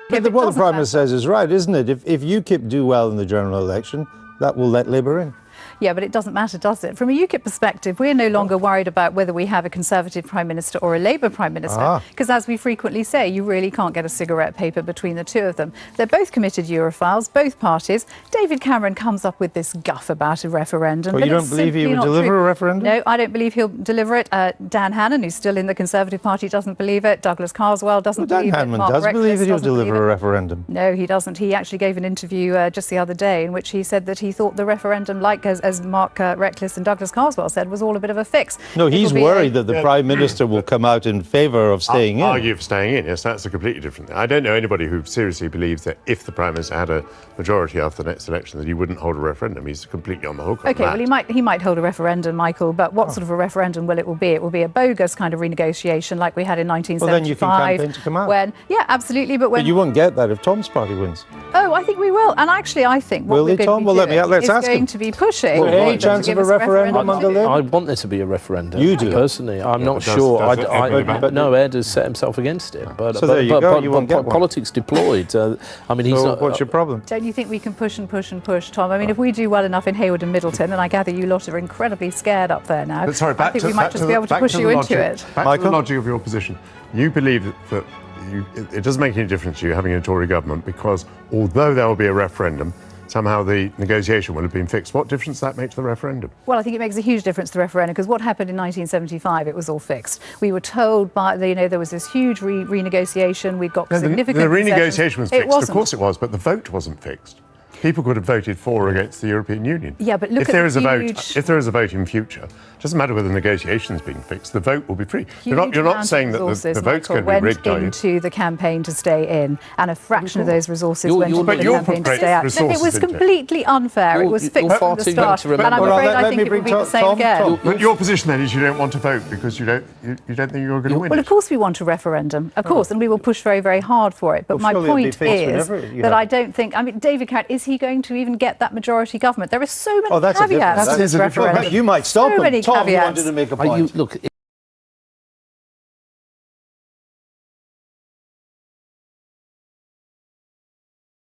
But what the Prime Minister says is right, isn't it? If Ukip do well in the general election, that will let Labour in. Yeah, but it doesn't matter, does it? From a UKIP perspective, we're no longer worried about whether we have a Conservative Prime Minister or a Labour Prime Minister, because as we frequently say, you really can't get a cigarette paper between the two of them. They're both committed Europhiles, both parties. David Cameron comes up with this guff about a referendum. Well, you don't believe he would deliver a referendum? No, I don't believe he'll deliver it. Dan Hannan, who's still in the Conservative Party, doesn't believe it. Douglas Carswell doesn't believe it. Dan Hannan does believe that he'll deliver a referendum. No, he doesn't. He actually gave an interview just the other day in which he said that he thought the referendum, like as Mark Reckless and Douglas Carswell said, was all a bit of a fix. No, he's worried that the Prime Minister will come out in favour of staying in. Argue for staying in, yes, that's a completely different thing. I don't know anybody who seriously believes that if the Prime Minister had a majority after the next election that he wouldn't hold a referendum. He's completely on the hook on that. OK, well, he might hold a referendum, Michael, but what sort of a referendum will it be? It will be a bogus kind of renegotiation like we had in 1975. Well, then you can campaign to come out. Yeah, absolutely, but you won't get that if Tom's party wins. Oh, I think we will. And actually, I think what we're going to be doing is any chance of a referendum under Labour? I want there to be, a referendum. You do? Personally, I'm not sure. But no, Ed has set himself against it. But, so there you go, you won't get one. Politics deployed. I mean, he's not... What's your problem? Don't you think we can push and push and push, Tom? I mean, if we do well enough in Hayward and Middleton, and I gather you lot are incredibly scared up there now, but sorry, I think we might just be able to push you into it. Back to the logic of your position. You believe that it doesn't make any difference to you having a Tory government because although there will be a referendum, somehow the negotiation will have been fixed. What difference does that make to the referendum? Well, I think it makes a huge difference to the referendum because what happened in 1975, it was all fixed. We were told by, there was this huge renegotiation. We got significant The renegotiation was fixed. Of course it was, but the vote wasn't fixed. People could have voted for or against the European Union. Yeah, but look if there is a vote in future, it doesn't matter whether the negotiation's being fixed, the vote will be free. You're not saying that the vote's going to be rigged, are you? Into the campaign to stay in, and a fraction of those resources went into the campaign to stay out. It was completely unfair. It was fixed from the start, and I'm afraid I think it will be the same again. But your position then is you don't want to vote because you don't think you're going to win. Well, of course we want a referendum, of course, and we will push very, very hard for it. But my point is that I don't think. I mean, David Cameron, is he going to even get that majority government? There are so many caveats to this referendum. You might stop him. So many Tom, caveats. wanted to make a point. Look.